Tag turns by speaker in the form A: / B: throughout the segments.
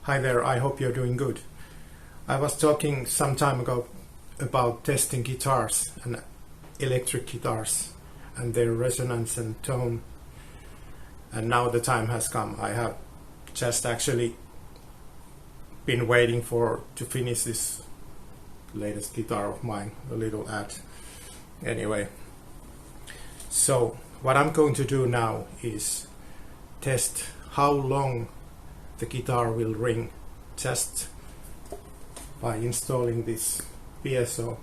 A: Hi there, I hope you're doing good. I was talking some time ago about testing guitars and electric guitars and their resonance and tone, and now the time has come. I have just actually been waiting to finish this latest guitar of mine, a little ad. Anyway, so what I'm going to do now is test how long the guitar will ring just by installing this piezo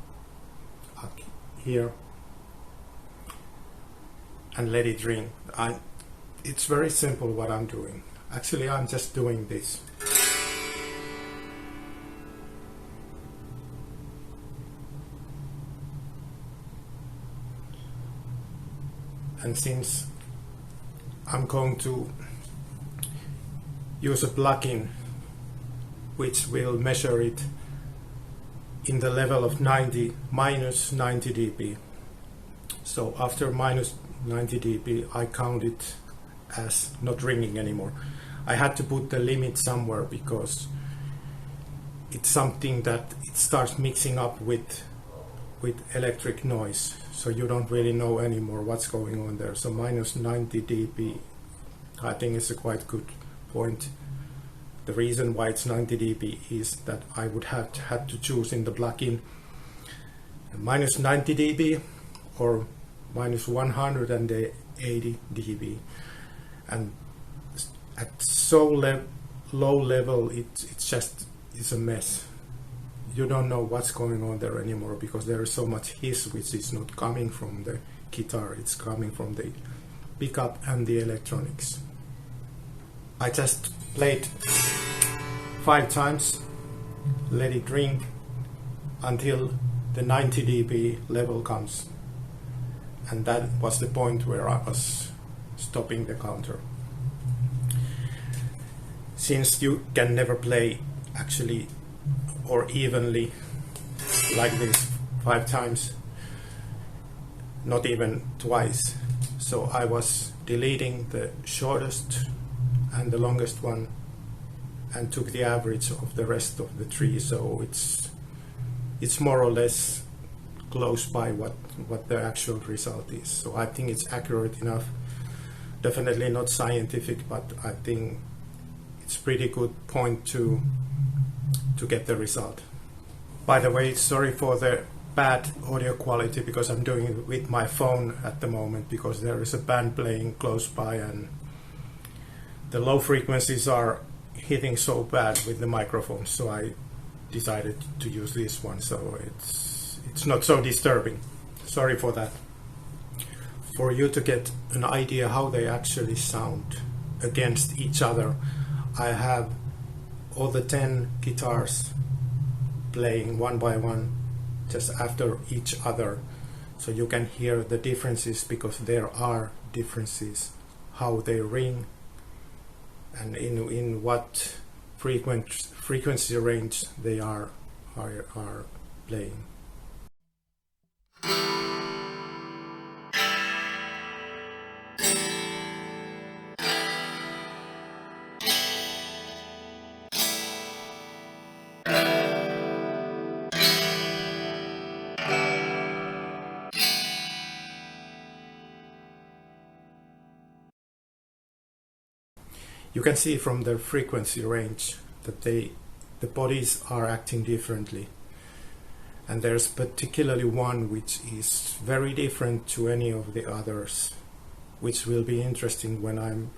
A: up here and let it ring. It's very simple what I'm doing. Actually, I'm just doing this. And since I'm going to use a plugin which will measure it in the level of minus 90 dB. So after minus 90 dB I count it as not ringing anymore. I had to put the limit somewhere because it's something that it starts mixing up with electric noise, so you don't really know anymore what's going on there. So minus 90 dB I think is a quite good point. The reason why it's 90 dB is that I would have had to choose in the plugin minus 90 dB or minus 180 dB, and at so low level it's a mess. You don't know what's going on there anymore because there is so much hiss which is not coming from the guitar, it's coming from the pickup and the electronics. I just played 5 times, let it ring until the 90 dB level comes, and that was the point where I was stopping the counter. Since you can never play actually or evenly like this 5 times, not even twice, so I was deleting the shortest and the longest one and took the average of the rest of the 3, so it's more or less close by what the actual result is. So I think it's accurate enough. Definitely not scientific, but I think it's pretty good point to get the result. By the way, sorry for the bad audio quality because I'm doing it with my phone at the moment because there is a band playing close by and the low frequencies are hitting so bad with the microphone, so I decided to use this one, so it's not so disturbing. Sorry for that. For you to get an idea how they actually sound against each other, I have all the 10 guitars playing one by one just after each other, so you can hear the differences because there are differences how they ring and in what frequency range they are playing. You can see from the frequency range that the bodies are acting differently, and there's particularly one which is very different to any of the others, which will be interesting when I'm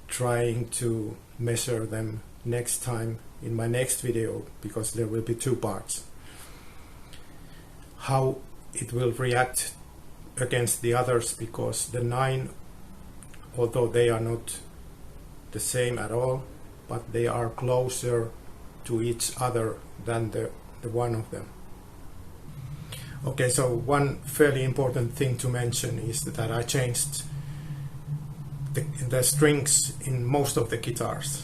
A: trying to measure them next time in my next video, because there will be 2 parts. How it will react against the others, because the 9, although they are not the same at all, but they are closer to each other than the one of them. Okay, so one fairly important thing to mention is that I changed the strings in most of the guitars.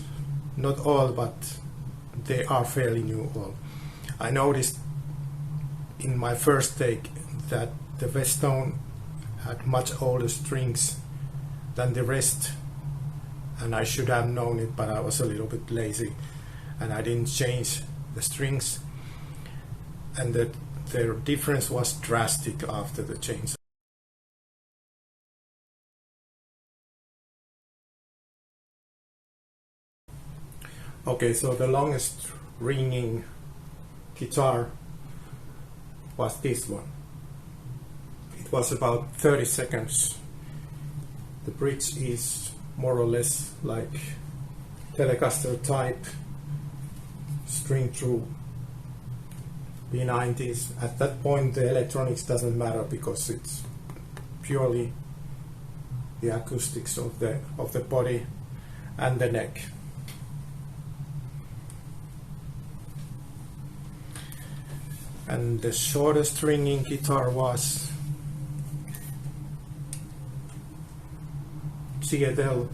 A: Not all, but they are fairly new all. I noticed in my first take that the Westone had much older strings than the rest, and I should have known it, but I was a little bit lazy. and I didn't change the strings, and their difference was drastic after the change. Okay, so the longest ringing guitar was this one. It was about 30 seconds. The bridge is more or less like Telecaster type string through B90s. At that point the electronics doesn't matter because it's purely the acoustics of the body and the neck. And the shortest ringing guitar was Seattle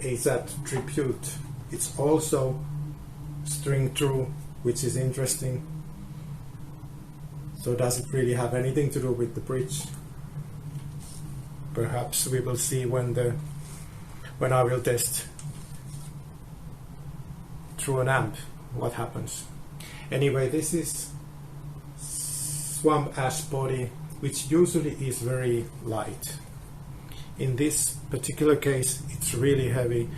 A: ASAT Tribute. It's also string through, which is interesting. So does it really have anything to do with the bridge? Perhaps we will see when I will test through an amp what happens. Anyway, this is swamp ash body, which usually is very light. In this particular case it's really heavy,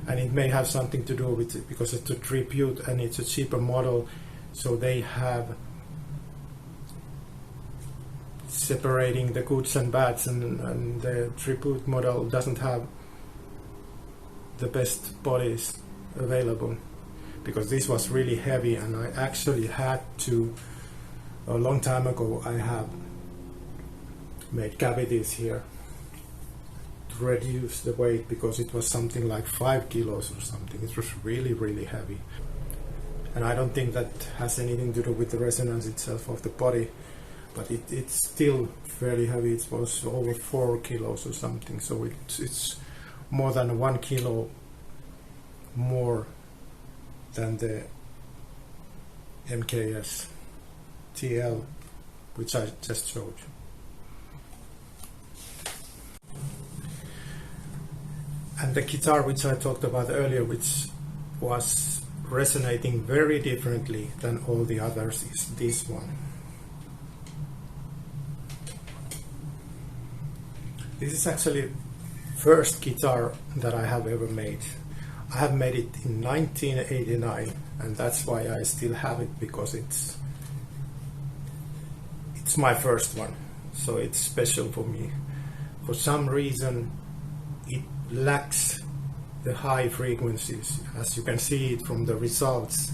A: and it may have something to do with it because it's a tribute and it's a cheaper model, so they have separating the goods and bads, and the tribute model doesn't have the best bodies available, because this was really heavy, and I actually had to, a long time ago I have made cavities here to reduce the weight, because it was something like 5 kilos or something. It was really heavy, and I don't think that has anything to do with the resonance itself of the body, but it's still fairly heavy. It was over 4 kilos or something, so it's more than 1 kilo more than the MKS TL, which I just showed you. And the guitar which I talked about earlier, which was resonating very differently than all the others, is this one. This is actually first guitar that I have ever made. I have made it in 1989, and that's why I still have it, because it's my first one, so it's special for me. For some reason it lacks the high frequencies, as you can see it from the results,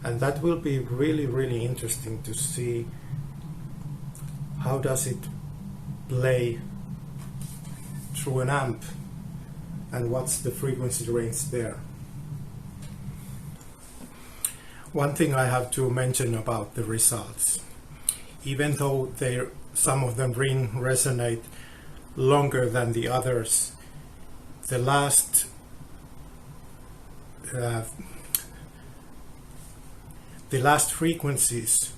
A: and that will be really interesting to see how does it play through an amp and what's the frequency range there. One thing I have to mention about the results: even though some of them resonate longer than the others, the last frequencies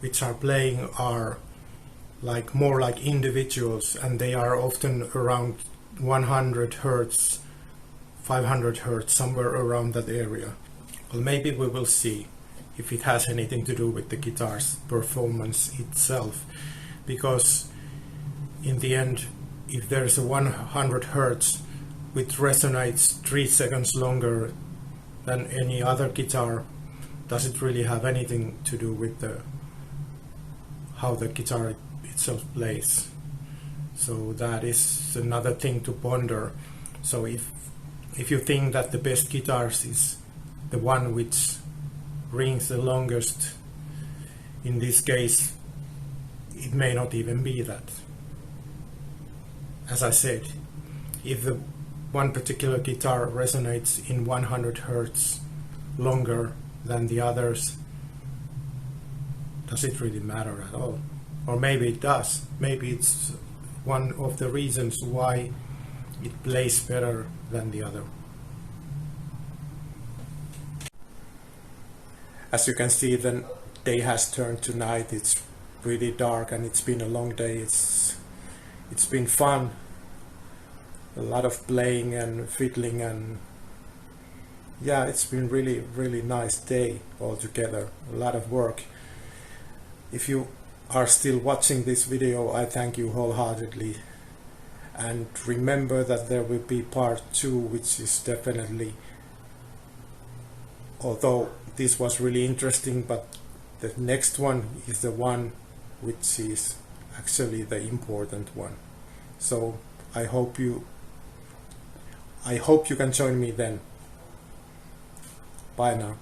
A: which are playing are more like individuals, and they are often around 100 Hertz, 500 Hertz, somewhere around that area. Well, maybe we will see if it has anything to do with the guitar's performance itself, because in the end, if there's a 100 Hertz which resonates 3 seconds longer than any other guitar, does it really have anything to do with how the guitar itself plays? So that is another thing to ponder. So if you think that the best guitars is the one which rings the longest, in this case it may not even be that. As I said, if the one particular guitar resonates in 100 Hertz longer than the others, does it really matter at all? Or maybe it does. Maybe it's one of the reasons why it plays better than the other. As you can see, the day has turned to night. It's really dark and it's been a long day. It's been fun. A lot of playing and fiddling and yeah, it's been really nice day altogether, a lot of work. If you are still watching this video, I thank you wholeheartedly, and remember that there will be part 2, which is definitely, although this was really interesting, but the next one is the one which is actually the important one. So I hope you can join me then. Bye now.